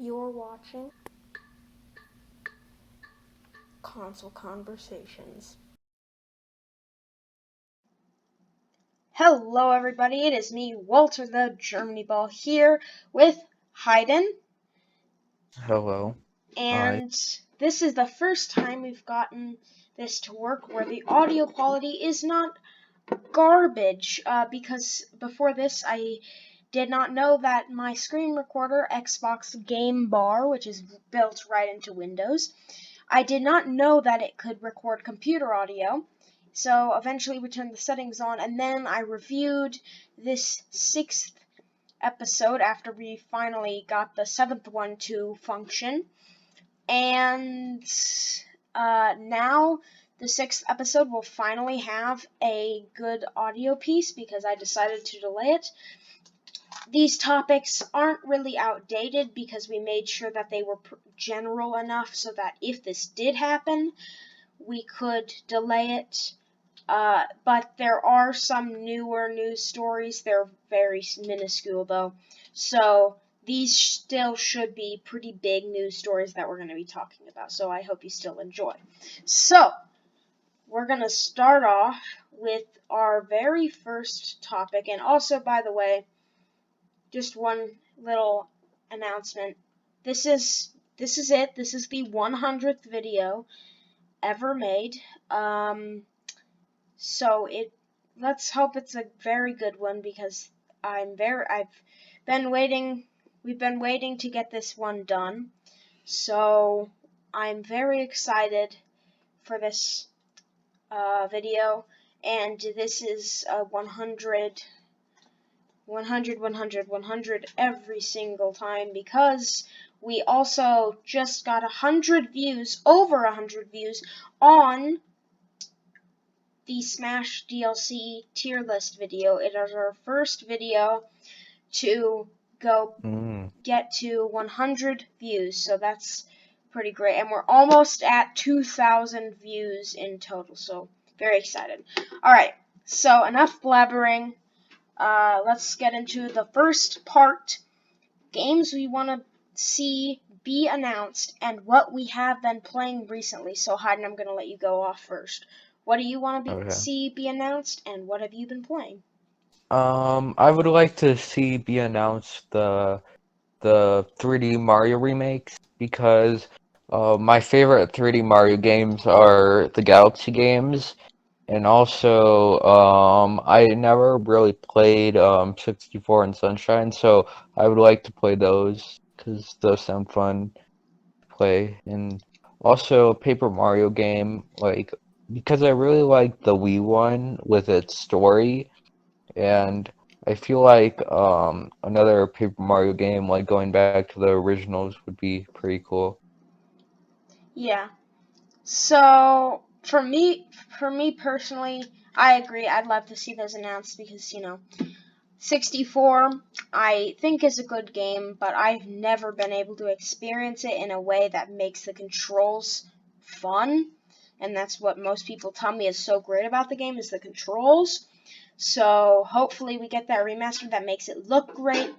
You're watching Console Conversations. Hello everybody, it is me, Walter the Germany Ball, here with Hayden. Hello. And this is the first time we've gotten this to work where the audio quality is not garbage, because before this I did not know that my screen recorder, Xbox Game Bar, which is built right into Windows, I did not know that it could record computer audio. So eventually we turned the settings on, and then I reviewed this 6th episode after we finally got the 7th one to function. And now the 6th episode will finally have a good audio piece because I decided to delay it. These topics aren't really outdated because we made sure that they were general enough so that if this did happen, we could delay it. But there are some newer news stories. They're very minuscule though. So these still should be pretty big news stories that we're going to be talking about. So I hope you still enjoy. So we're going to start off with our very first topic. And also, by the way, just one little announcement. This is it. This is the 100th video ever made. So let's hope it's a very good one because we've been waiting to get this one done. So I'm very excited for this video, and this is 100 every single time because we also just got 100 views, over 100 views on the Smash DLC tier list video. It is our first video to get to 100 views, so that's pretty great. And we're almost at 2,000 views in total, so very excited. Alright, so enough blabbering. Let's get into the first part. Games we want to see be announced and what we have been playing recently. So Hayden, I'm going to let you go off first. What do you want to see be announced, and what have you been playing? I would like to see be announced the 3D Mario remakes because my favorite 3D Mario games are the Galaxy games, and also I never really played 64 and Sunshine, so I would like to play those because those sound fun to play, and also a Paper Mario game because I really like the Wii one with its story. And I feel like another Paper Mario game, like going back to the originals, would be pretty cool. Yeah. So for me personally, I agree. I'd love to see those announced because 64 I think is a good game, but I've never been able to experience it in a way that makes the controls fun. And that's what most people tell me is so great about the game is the controls. So hopefully we get that remaster that makes it look great,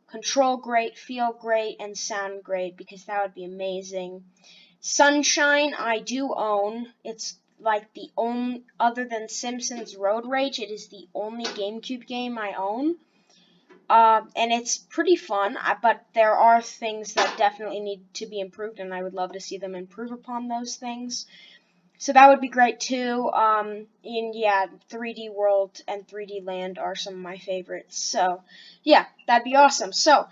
control great, feel great, and sound great, because that would be amazing. Sunshine I do own. It's like the only, other than Simpsons Road Rage, it is the only GameCube game I own. And it's pretty fun, but there are things that definitely need to be improved, and I would love to see them improve upon those things. So that would be great too. 3D World and 3D Land are some of my favorites. So, yeah, that'd be awesome. So,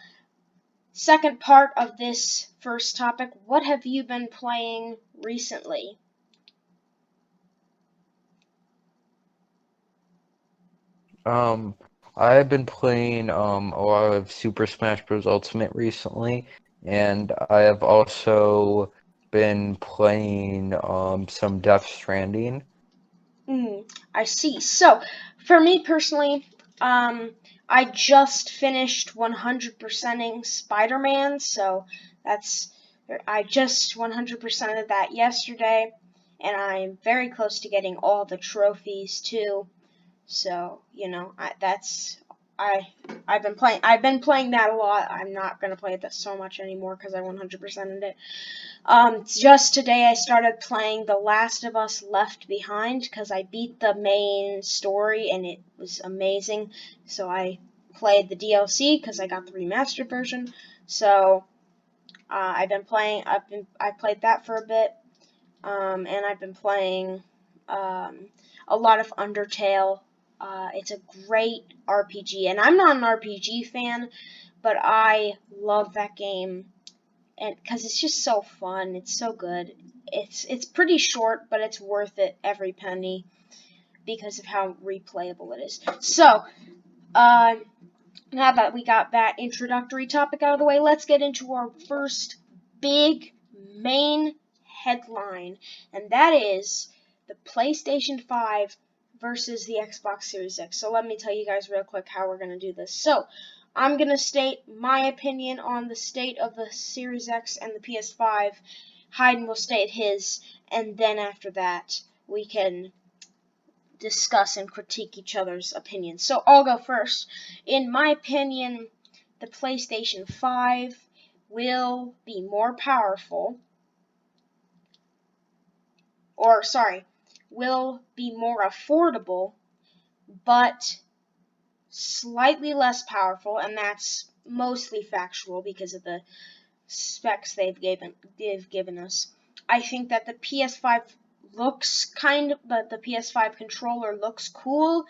second part of this first topic, what have you been playing recently? Um, I've been playing a lot of Super Smash Bros. Ultimate recently, and I have also been playing some Death Stranding. I see. So, for me personally, I just finished 100%ing Spider-Man, so I just 100%ed that yesterday, and I'm very close to getting all the trophies too. So, I've been playing that a lot. I'm not gonna play it so much anymore because I 100%ed it. Just today I started playing The Last of Us Left Behind because I beat the main story and it was amazing. So I played the DLC because I got the remastered version. So I played that for a bit, and I've been playing a lot of Undertale. It's a great RPG, and I'm not an RPG fan, but I love that game, and because it's just so fun, it's so good. It's pretty short, but it's worth it every penny because of how replayable it is. So, now that we got that introductory topic out of the way, let's get into our first big main headline, and that is the PlayStation 5 versus the Xbox Series X. So let me tell you guys real quick how we're going to do this. So, I'm going to state my opinion on the state of the Series X and the PS5. Hayden will state his, and then after that, we can discuss and critique each other's opinions. So I'll go first. In my opinion, the PlayStation 5 will be more powerful, will be more affordable, but slightly less powerful, and that's mostly factual because of the specs they've given us. I think that the PS5 the PS5 controller looks cool,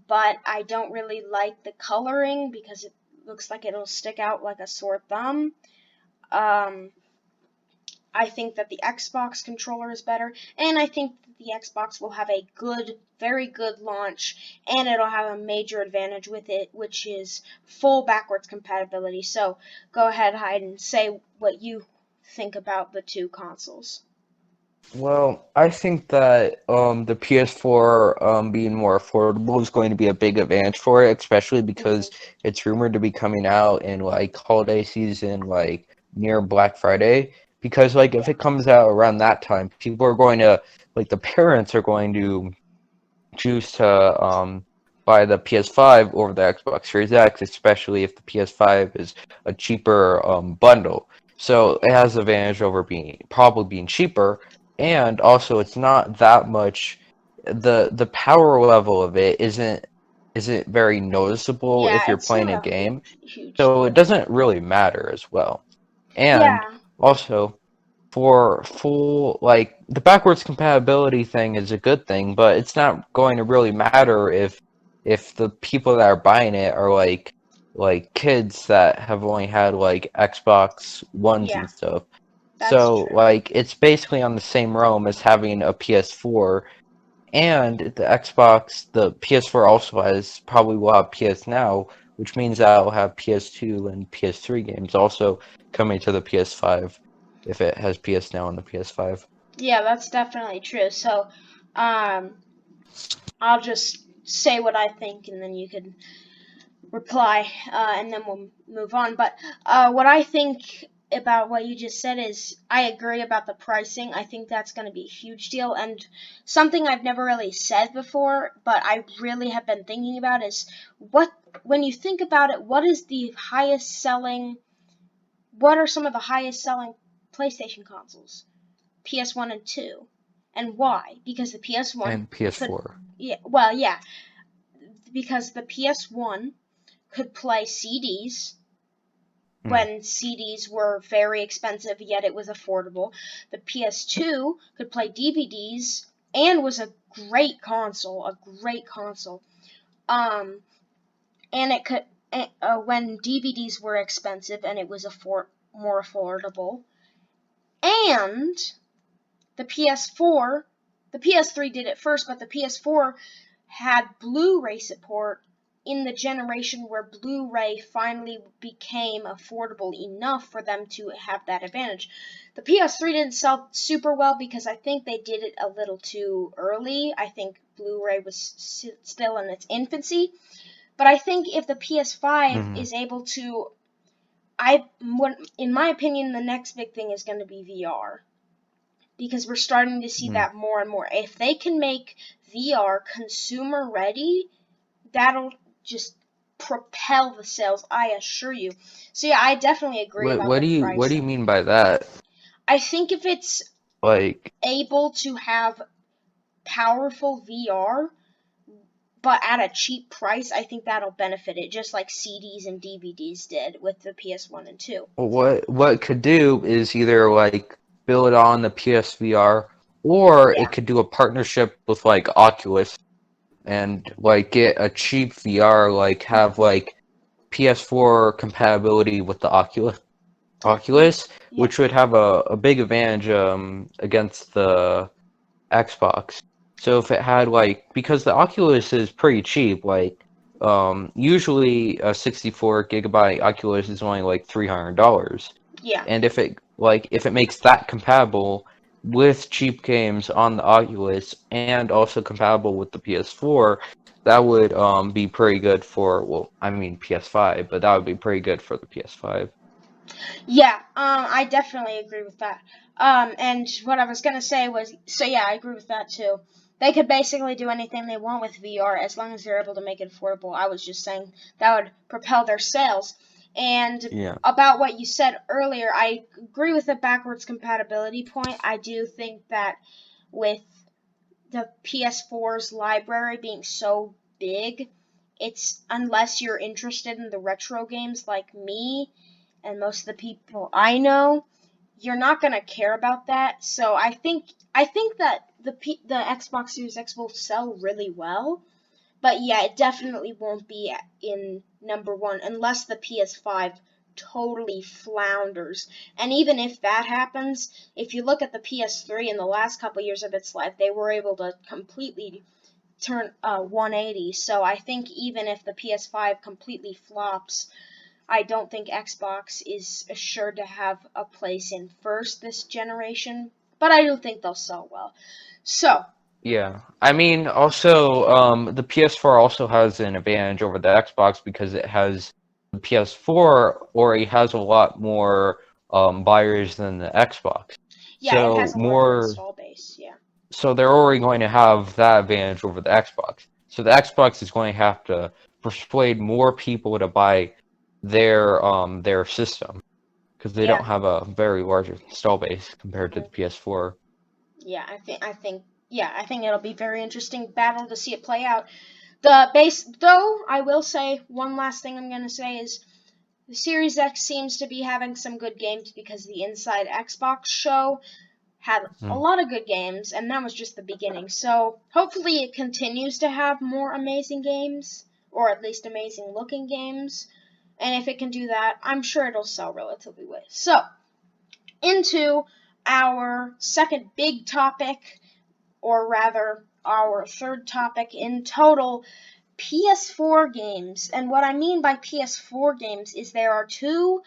but I don't really like the coloring because it looks like it'll stick out like a sore thumb. I think that the Xbox controller is better, and I think that the Xbox will have a very good launch, and it'll have a major advantage with it, which is full backwards compatibility. So go ahead, Hayden, and say what you think about the two consoles. Well, I think that the PS4 being more affordable is going to be a big advantage for it, especially because it's rumored to be coming out in like holiday season, like near Black Friday. Because like if it comes out around that time, people are going to like the parents are going to choose to buy the PS5 over the Xbox Series X, especially if the PS5 is a cheaper bundle. So it has the advantage over probably being cheaper, and also it's not that much. The power level of it isn't very noticeable Yeah, if you're it's playing a not a game, huge so it deal. doesn't really matter as well. And Yeah, also, for full, like, the backwards compatibility thing is a good thing, but it's not going to really matter if the people that are buying it are like kids that have only had like Xbox Ones yeah, and stuff. that's So true. like it's basically on the same realm as having a PS4, and the PS4 also probably will have PS Now, which means that it'll have PS2 and PS3 games also coming to the PS5 if it has PS Now on the PS5. Yeah, that's definitely true. So, um, I'll just say what I think, and then you can reply, and then we'll move on. But what I think about what you just said is I agree about the pricing. I think that's going to be a huge deal, and something I've never really said before, but I really have been thinking about is when you think about it, what are some of the highest selling PlayStation consoles? PS1 and 2. And why? Because the PS1 And could, PS4. yeah, because the PS1 could play CDs Hmm. when CDs were very expensive, yet it was affordable. The PS2 could play DVDs and was a great console, Um, and it could when DVDs were expensive and it was more affordable. And the PS4, the PS3 did it first, but the PS4 had Blu-ray support in the generation where Blu-ray finally became affordable enough for them to have that advantage. The PS3 didn't sell super well because I think they did it a little too early. I think Blu-ray was still in its infancy. But I think if the PS5 Hmm. is able to, in my opinion, the next big thing is going to be VR because we're starting to see Hmm. that more and more. If they can make VR consumer ready, that'll just propel the sales, I assure you. So yeah, I definitely agree What about what the do you pricing. mean by that? I think if it's Like, able to have powerful VR, but at a cheap price, I think that'll benefit it, just like CDs and DVDs did with the PS1 and 2. what it could do is either like build on the PSVR, or Yeah, it could do a partnership with like Oculus and like get a cheap VR, like have like PS4 compatibility with the Oculus, yeah, which would have a big advantage against the Xbox. So if it had like, because the Oculus is pretty cheap, like usually a 64 gigabyte Oculus is only like $300. yeah. And if it makes that compatible with cheap games on the Oculus and also compatible with the PS4, that would be pretty good for, well, I mean PS5, but that would be pretty good for the PS5. Yeah, I definitely agree with that. And what I was gonna say was, so yeah, I agree with that too. They could basically do anything they want with VR as long as they're able to make it affordable. I was just saying that would propel their sales. And Yeah. about what you said earlier, I agree with the backwards compatibility point. I do think that with the PS4's library being so big, it's, unless you're interested in the retro games like me and most of the people I know, you're not gonna care about that. So I think that the Xbox Series X will sell really well, but yeah, it definitely won't be in number one unless the PS5 totally flounders. And even if that happens, if you look at the PS3 in the last couple years of its life, they were able to completely turn 180. So I think even if the PS5 completely flops, I don't think Xbox is assured to have a place in first this generation, but I do think they'll sell well. So, Yeah. I mean, also, the PS4 also has an advantage over the Xbox because it has the PS4 already has a lot more buyers than the Xbox. yeah, it So has a larger more, install base. Yeah. so they're already going to have that advantage over the Xbox. So the Xbox is going to have to persuade more people to buy their system because they Yeah. don't have a very large install base compared to Mhm. the PS4. Yeah, I think it'll be very interesting battle to see it play out. The base, though, I will say one last thing I'm gonna say is the Series X seems to be having some good games because the Inside Xbox show had a Mm. lot of good games, and that was just the beginning. So hopefully it continues to have more amazing games, or at least amazing looking games. And if it can do that, I'm sure it'll sell relatively well. So, into our second big topic, or rather our third topic in total, PS4 games. And what I mean by PS4 games is there are two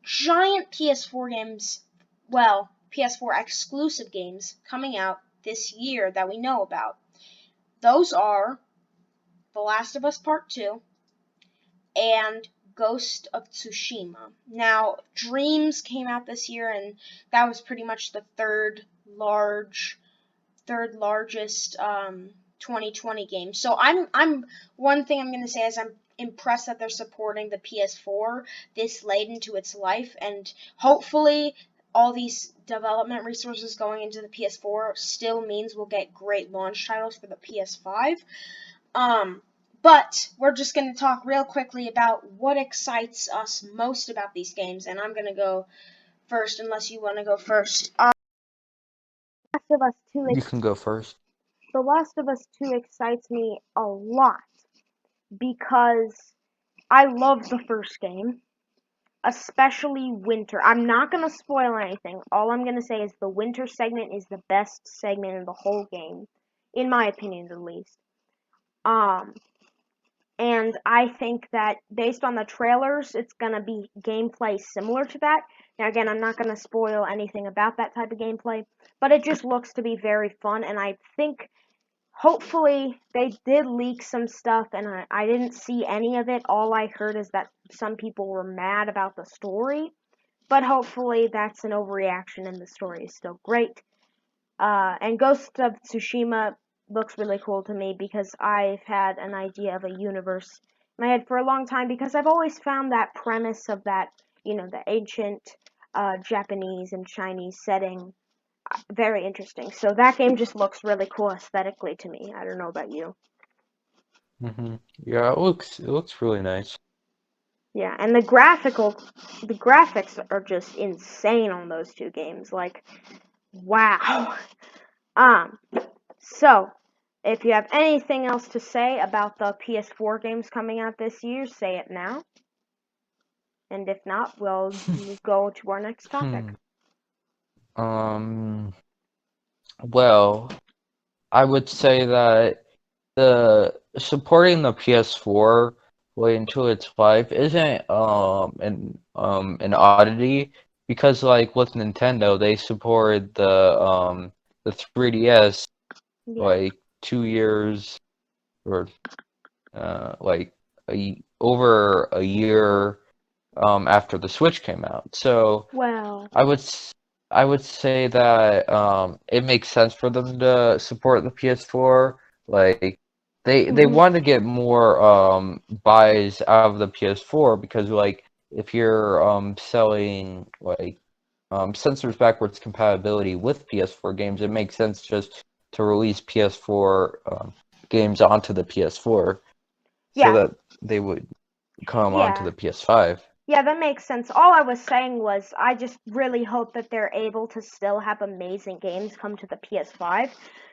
giant PS4 games, well, PS4 exclusive games coming out this year that we know about. Those are The Last of Us Part 2 and Ghost of Tsushima. Now, Dreams came out this year, and that was pretty much the third largest 2020 game. So I'm one thing I'm gonna say is I'm impressed that they're supporting the PS4 this late into its life, and hopefully all these development resources going into the PS4 still means we'll get great launch titles for the PS5. But we're just going to talk real quickly about what excites us most about these games, and I'm going to go first unless you want to go first. Last of Us 2 You can go first. The Last of Us 2 excites me a lot because I love the first game, especially Winter. I'm not going to spoil anything. All I'm going to say is the Winter segment is the best segment in the whole game, in my opinion at least. Um, and I think that based on the trailers, it's going to be gameplay similar to that. Now, again, I'm not going to spoil anything about that type of gameplay, but it just looks to be very fun, and I think hopefully they did leak some stuff, and I didn't see any of it. All I heard is that some people were mad about the story, but hopefully that's an overreaction and the story is still great. And Ghost of Tsushima looks really cool to me because I've had an idea of a universe my head for a long time because I've always found that premise of that, the ancient Japanese and Chinese setting very interesting. So that game just looks really cool aesthetically to me. I don't know about you. Yeah, it looks really nice. Yeah, and the graphics are just insane on those two games. Like, wow. Um, so if you have anything else to say about the PS4 games coming out this year, say it now. And if not, we'll go to our next topic. Hmm. Um, well, I would say that the supporting the PS4 way into its life isn't an oddity because like with Nintendo they supported the 3DS Yeah. like 2 years or like over a year after the Switch came out. So Well, I would s- I would say that it makes sense for them to support the PS4. Like they hmm want to get more buys out of the PS4 because like if you're selling like sensors backwards compatibility with PS4 games, it makes sense just to release PS4 games onto the PS4 so yeah, that they would come onto yeah. the PS5. Yeah, that makes sense. All I was saying was I just really hope that they're able to still have amazing games come to the PS5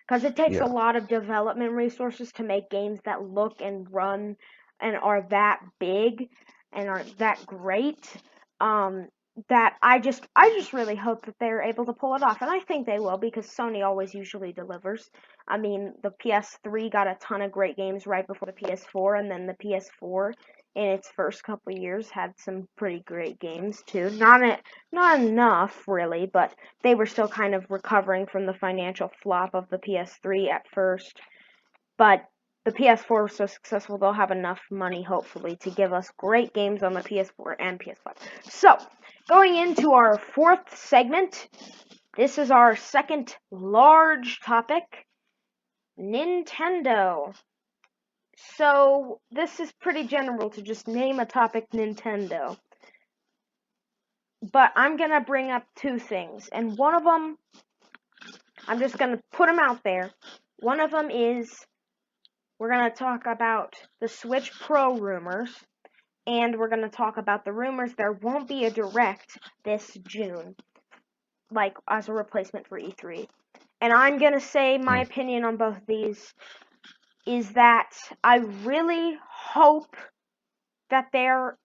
because it takes a Yeah. lot of development resources to make games that look and run and are that big and are that great. Um, that I just really hope that they're able to pull it off, and I think they will because Sony always usually delivers. I mean, the PS3 got a ton of great games right before the PS4, and then the PS4 in its first couple years had some pretty great games too. Not enough really, but they were still kind of recovering from the financial flop of the PS3 at first. But the PS4 was so successful they'll have enough money hopefully to give us great games on the PS4 and PS5. So, going into our fourth segment, this is our second large topic, Nintendo. So, this is pretty general to just name a topic Nintendo. But I'm going to bring up two things. And one of them, I'm just going to put them out there. One of them is we're going to talk about the Switch Pro rumors. And we're going to talk about the rumors there won't be a Direct this June, like as a replacement for E3. And I'm going to say my Mm. opinion on both of these is that I really hope that there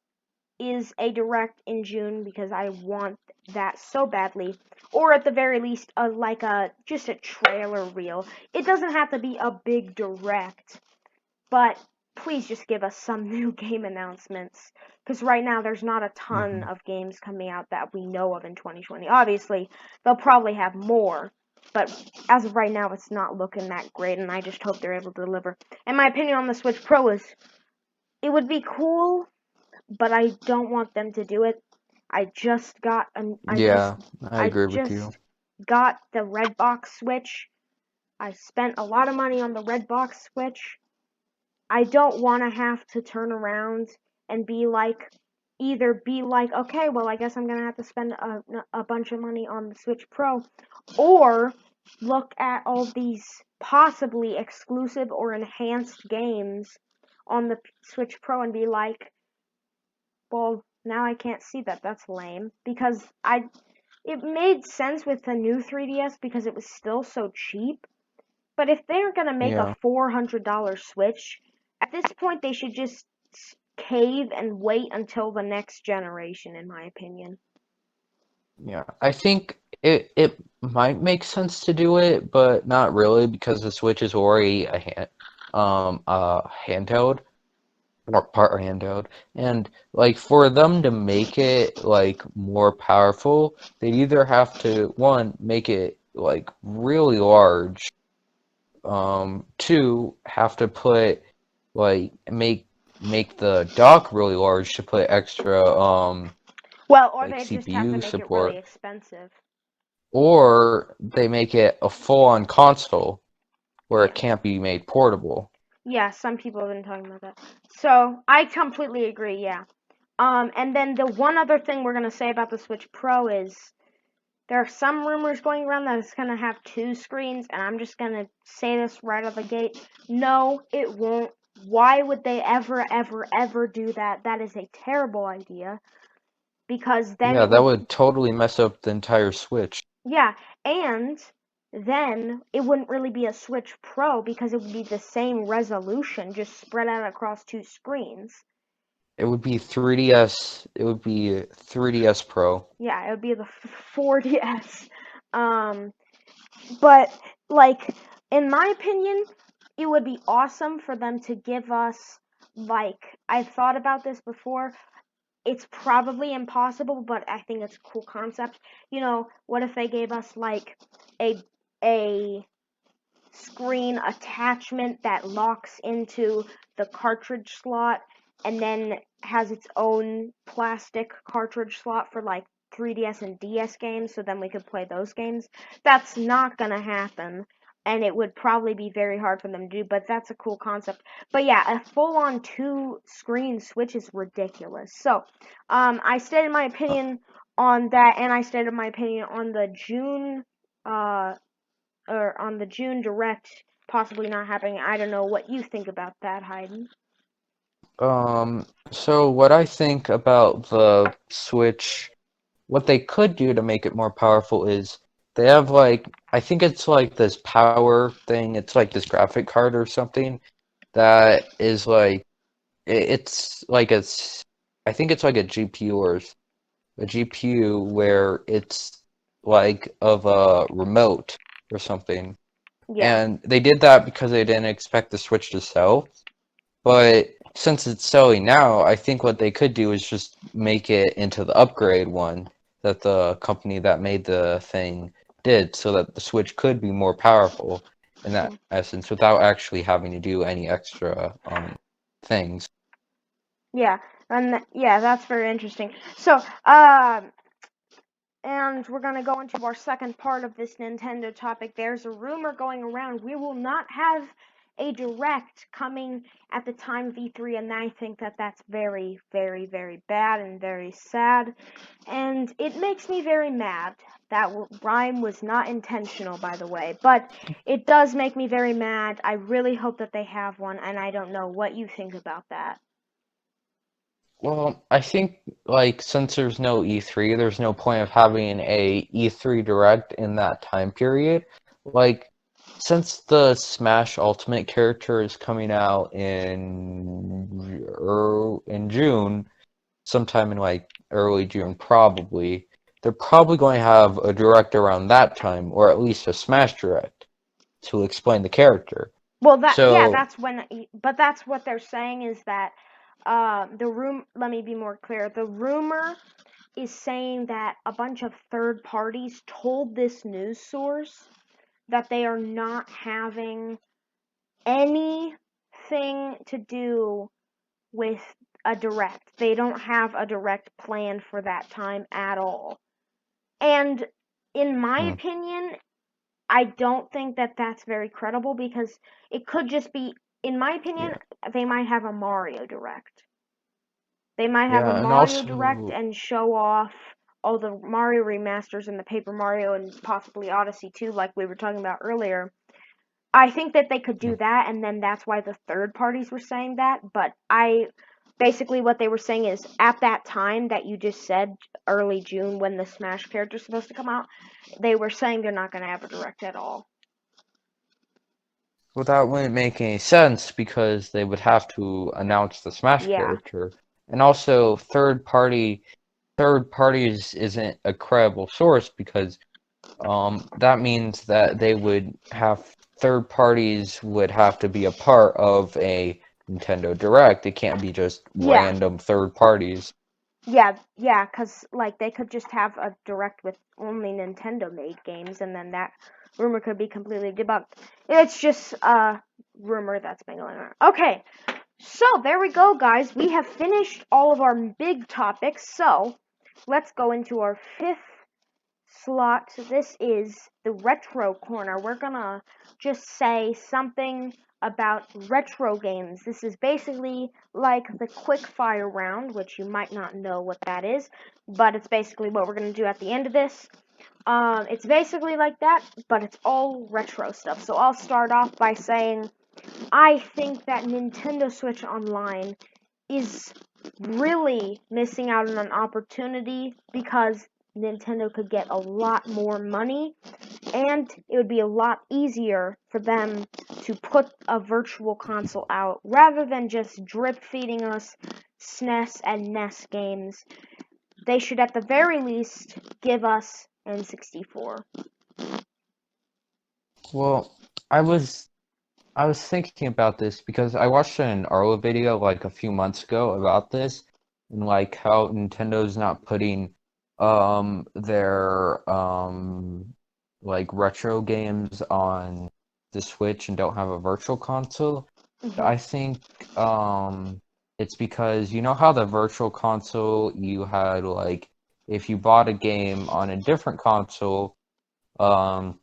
is a Direct in June because I want that so badly. Or at the very least, just a trailer reel. It doesn't have to be a big Direct, but please just give us some new game announcements. Because right now there's not a ton hmm of games coming out that we know of in 2020. Obviously, they'll probably have more, but as of right now, it's not looking that great, and I just hope they're able to deliver. And my opinion on the Switch Pro is it would be cool, but I don't want them to do it. I just got an Yeah, I I agree with you. just got the Redbox Switch. I spent a lot of money on the Redbox Switch. I don't want to have to turn around and either be like, okay, well, I guess I'm gonna have to spend a bunch of money on the Switch Pro, or look at all these possibly exclusive or enhanced games on the Switch Pro and be like, well, now I can't see that. That's lame. Because it made sense with the new 3DS because it was still so cheap. But if they're gonna make a Yeah, $400 Switch, at this point they should just cave and wait until the next generation, in my opinion. yeah. I think it might make sense to do it, but not really because the Switch is already a handheld or part handheld, and like for them to make it like more powerful, they'd either have to one make it like really large, two have to put like make the dock really large to put extra Well, or like they just have to CPU make it really support, expensive. or they make it a full-on console where it Yeah. can't be made portable. Yeah, some people have been talking about that. So I completely agree. Yeah. And then the one other thing we're gonna say about the Switch Pro is there are some rumors going around that it's gonna have 2 screens, and I'm just gonna say this right out the gate. No, it won't. Why would they ever do that? That is a terrible idea. Because then Yeah, it that would, would totally mess up the entire Switch. yeah, and then it wouldn't really be a Switch Pro because it would be the same resolution, just spread out across 2 screens. It would be 3DS. It would be 3DS Pro. Yeah, it would be the 4DS. Um, but like in my opinion, it would be awesome for them to give us like I've thought about this before. It's probably impossible, but I think it's a cool concept. You know, what if they gave us like a screen attachment that locks into the cartridge slot and then has its own plastic cartridge slot for like 3DS and DS games, so then we could play those games. That's not gonna happen, and it would probably be very hard for them to do, but that's a cool concept. But yeah, a full on 2 screen Switch is ridiculous. So, I stated my opinion on that, and I stated my opinion on the June or on the June Direct possibly not happening. I don't know what you think about that, Hayden. So what I think about the Switch, what they could do to make it more powerful is they have like, I think it's like this power thing, it's like this graphic card or something that is like, it's like I think it's like a GPU or a GPU where it's like of a remote or something. Yeah, And they did that because they didn't expect the Switch to sell. But since it's selling now, I think what they could do is just make it into the upgrade one that the company that made the thing did, so that the Switch could be more powerful in that essence without actually having to do any extra things. yeah, and yeah, that's very interesting. So, and we're gonna go into our second part of this Nintendo topic. There's a rumor going around we will not have a direct coming at the time of E3, and I think that that's very, very, very bad and very sad, and it makes me very mad. That rhyme was not intentional, by the way, but it does make me very mad. I really hope that they have one, and I don't know what you think about that. Well, I think like since there's no E3, there's no point of having a E3 Direct in that time period. Like since the Smash Ultimate character is coming out in June, sometime in like early June probably, they're probably going to have a Direct around that time, or at least a Smash Direct to explain the character. Well, that yeah, So that's when, but that's what they're saying is that the room. Let me be more clear. The rumor is saying that a bunch of third parties told this news source that they are not having anything to do with a direct. They don't have a direct plan for that time at all. And in my hmm, opinion, I don't think that that's very credible because it could just be, in my opinion, yeah, they might have a Mario Direct. They might have a yeah, and Mario Direct also and show off all the Mario remasters and the Paper Mario and possibly Odyssey 2, like we were talking about earlier. I think that they could do that, and then that's why the third parties were saying that. But basically, what they were saying is at that time that you just said, early June, when the Smash character is supposed to come out, they were saying they're not going to have a direct at all. well, that wouldn't make any sense because they would have to announce the Smash Yeah, character. And also, third parties isn't a credible source because that means that they would have third parties would have to be a part of a Nintendo Direct. It can't be just yeah, random third parties. yeah. Because like they could just have a direct with only Nintendo-made games, and then that rumor could be completely debunked. It's just a rumor that's been going on. Okay, so there we go, guys. We have finished all of our big topics. So let's go into our fifth slot. This is the retro corner. We're gonna just say something about retro games. This is basically like the quick fire round, which you might not know what that is, but it's basically what we're gonna do at the end of this. It's basically like that, but it's all retro stuff. So I'll start off by saying I think that Nintendo Switch Online is really missing out on an opportunity because Nintendo could get a lot more money and it would be a lot easier for them to put a virtual console out rather than just drip feeding us SNES and NES games. They should at the very least give us N64. Well, I was thinking about this because I watched an Arlo video like a few months ago about this and like how Nintendo's not putting their like retro games on the Switch and don't have a virtual console. I think it's because you know how the virtual console you had like if you bought a game on a different console, um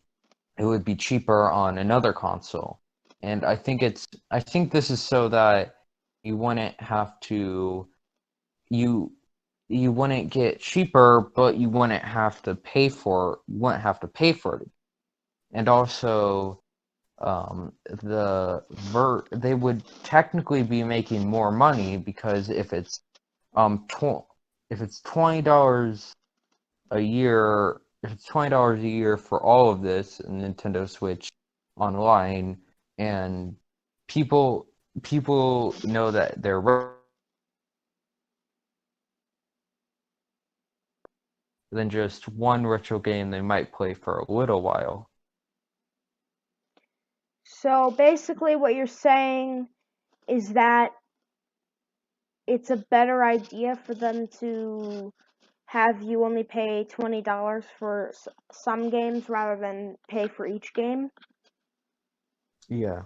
it would be cheaper on another console. And I think this is so that you wouldn't have to you you wouldn't get cheaper, but you wouldn't have to pay for it. And also they would technically be making more money because if it's $20 a year, if it's $20 a year for all of this Nintendo Switch Online, and people know that than just one retro game they might play for a little while. So basically, what you're saying is that it's a better idea for them to have you only pay $20 for some games rather than pay for each game. Yeah.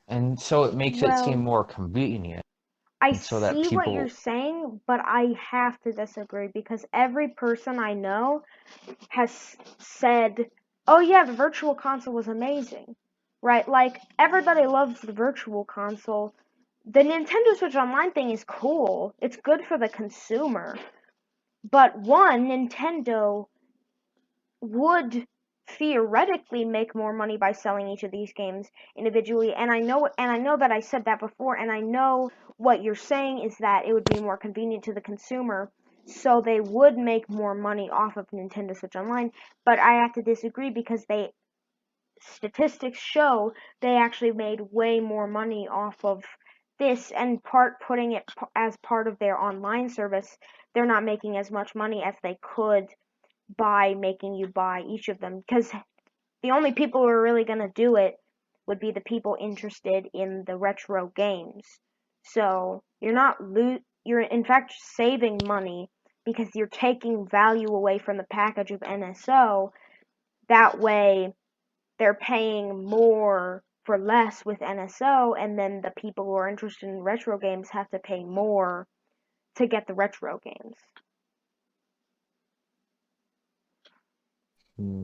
And so it makes it seem Well, more convenient, I and so that see what you're people, saying, but I have to disagree because every person I know has said, "Oh yeah, the virtual console was amazing." Right? Like everybody loves the virtual console. The Nintendo Switch Online thing is cool. It's good for the consumer. But one, Nintendo would theoretically make more money by selling each of these games individually, and I know that I said that before, and I know what you're saying is that it would be more convenient to the consumer, so they would make more money off of Nintendo Switch Online, but I have to disagree because they statistics show they actually made way more money off of this, and putting it as part of their online service, they're not making as much money as they could by making you buy each of them, because the only people who are really going to do it would be the people interested in the retro games. So you're in fact saving money because you're taking value away from the package of NSO. That way they're paying more for less with NSO, and then the people who are interested in retro games have to pay more to get the retro games. mm,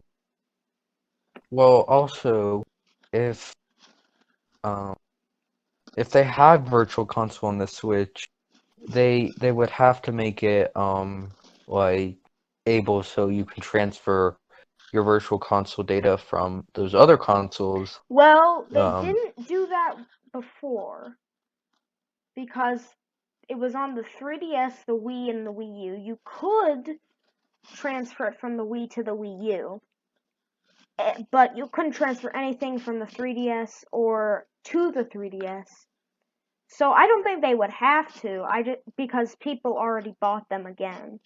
well, also if um if they had virtual console on the Switch, they would have to make it like able so you can transfer your virtual console data from those other consoles. Well, they Um, didn't do that before because it was on the 3DS, the Wii, and the Wii U. You could transfer it from the Wii to the Wii U, but you couldn't transfer anything from the 3DS or to the 3DS. So I don't think they would have to. Because people already bought them again.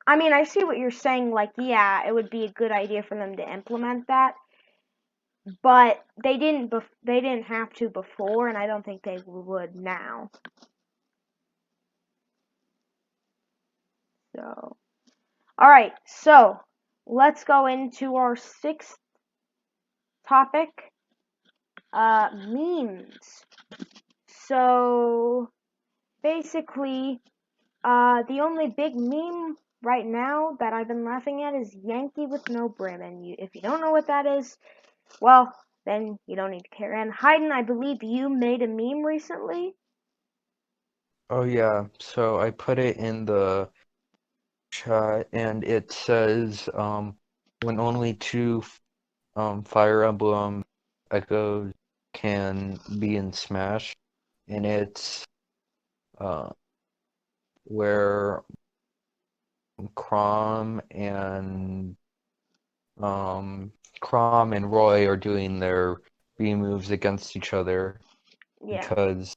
I mean, I see what you're saying. Like, yeah, it would be a good idea for them to implement that, but they didn't. They didn't have to before, and I don't think they would now. So, all right. So let's go into our sixth topic. Memes. So basically, the only big meme right now that I've been laughing at is Yankee with no brim. And if you don't know what that is, well, then you don't need to care. And Hayden, I believe you made a meme recently. Oh yeah, so I put it in the chat and it says when only two Fire Emblem Echoes can be in Smash, and it's uh where Crom and Crom and Roy are doing their B moves against each other Yeah. because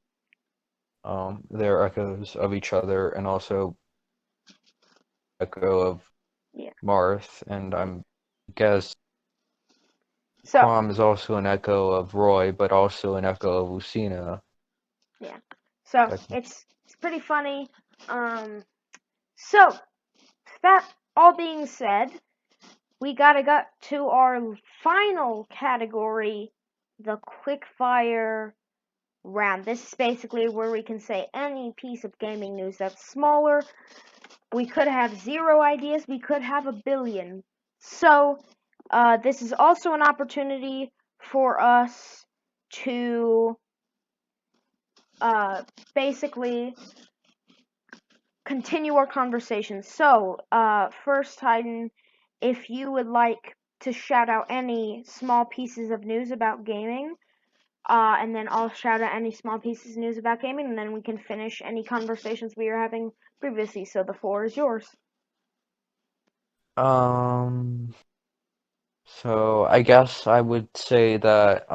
they're echoes of each other and also echo of Yeah. Marth, and I guess So, Crom is also an echo of Roy, but also an echo of Lucina. yeah. So, Technically. it's pretty funny. So, that all being said, we gotta get to our final category, the quickfire round. This is basically where we can say any piece of gaming news that's smaller. We could have 0 ideas, we could have 1,000,000,000. So, this is also an opportunity for us to basically continue our conversation. So, first, Hayden, if you would like to shout out any small pieces of news about gaming, and then I'll shout out any small pieces of news about gaming, and then we can finish any conversations we were having previously. So the floor is yours. So I guess I would say that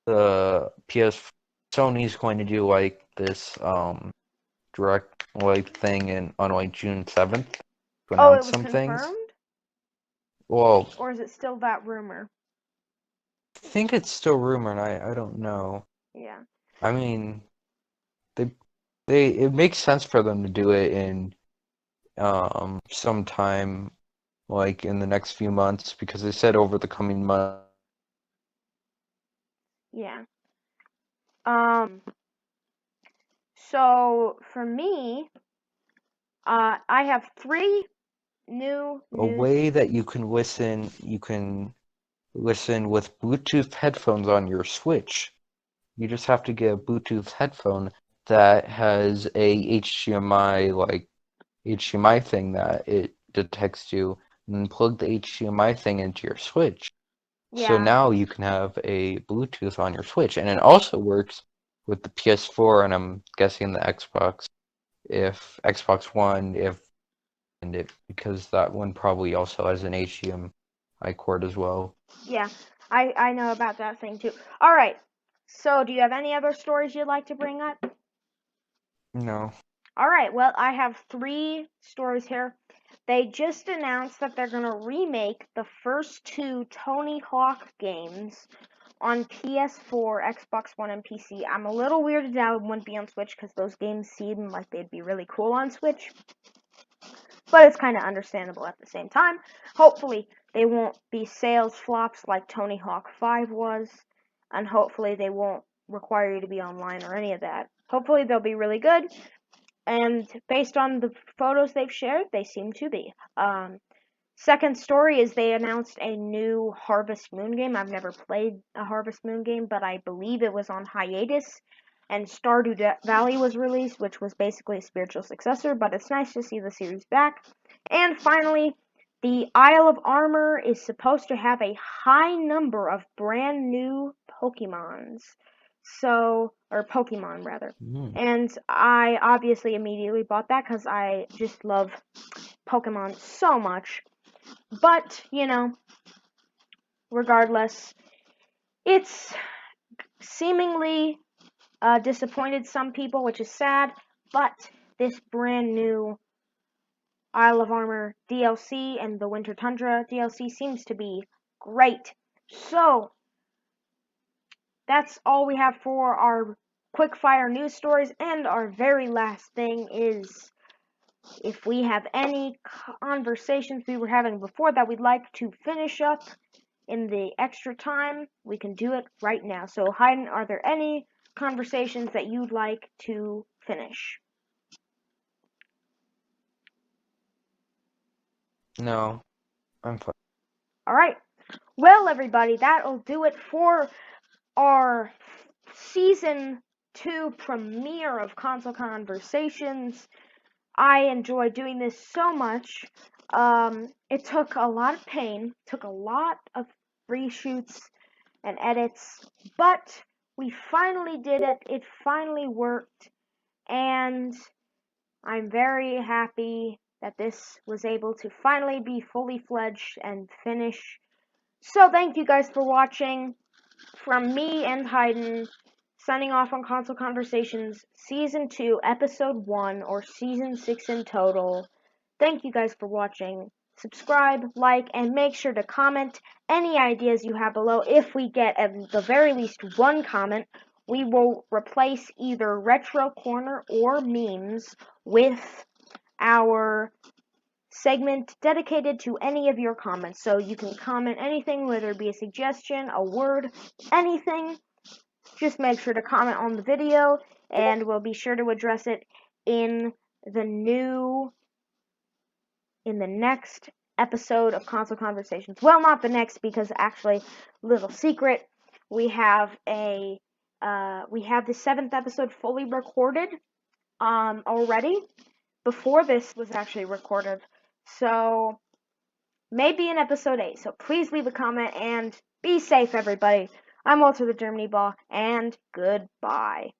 the PS Sony's going to do like this direct like thing in on like June 7th to Oh, it announce was some things. confirmed? Well, Or is it still that rumor? I think it's still rumor, and I don't know. Yeah. I mean, they it makes sense for them to do it in sometime like in the next few months because they said over the coming months. Yeah. So for me, I have 3 new A news. way that you can listen with Bluetooth headphones on your Switch. You just have to get a Bluetooth headphone that has a HDMI thing that it detects you, and then plug the HDMI thing into your Switch. So Yeah. now you can have a Bluetooth on your Switch, and it also works with the PS4 and I'm guessing the Xbox, if Xbox One, if and it because that one probably also has an HDMI cord as well. Yeah. I know about that thing too. All right. So, do you have any other stories you'd like to bring up? No. All right. Well, I have 3 stories here. They just announced that they're going to remake the first 2 Tony Hawk games on PS4, Xbox One, and PC. I'm a little weirded out it wouldn't be on Switch because those games seem like they'd be really cool on Switch. But it's kind of understandable at the same time. Hopefully, they won't be sales flops like Tony Hawk 5 was, and hopefully they won't require you to be online or any of that. Hopefully they'll be really good, and based on the photos they've shared, they seem to be. Second story is they announced a new Harvest Moon game. I've never played a Harvest Moon game, but I believe it was on hiatus. And Stardew Valley was released, which was basically a spiritual successor, but it's nice to see the series back. And finally, the Isle of Armor is supposed to have a high number of brand new Pokemons. So, or Pokemon rather. And I obviously immediately bought that because I just love Pokemon so much. But, regardless, it's seemingly disappointed some people, which is sad, but this brand new Isle of Armor DLC and the Winter Tundra DLC seems to be great. So, that's all we have for our quickfire news stories, and our very last thing is if we have any conversations we were having before that we'd like to finish up in the extra time, we can do it right now. So, Hayden, are there any conversations that you'd like to finish? No, I'm fine. Alright. Well, everybody, that'll do it for our Season 2 premiere of Console Conversations. I enjoy doing this so much. It took a lot of pain, took a lot of reshoots and edits, but we finally did it. It finally worked, and I'm very happy that this was able to finally be fully fledged and finish. So thank you guys for watching. From me and Hayden, signing off on Console Conversations Season 2, Episode 1, or Season 6 in total. Thank you guys for watching. Subscribe, like, and make sure to comment any ideas you have below. If we get at the very least one comment, we will replace either Retro Corner or Memes with our segment dedicated to any of your comments. So you can comment anything, whether it be a suggestion, a word, anything. Just make sure to comment on the video, and we'll be sure to address it in the next episode of Console Conversations. Well, not the next, because actually, little secret, we have the 7th episode fully recorded already before this was actually recorded. So maybe in episode 8. So please leave a comment and be safe, everybody. I'm Walter the Germany Ball, and goodbye.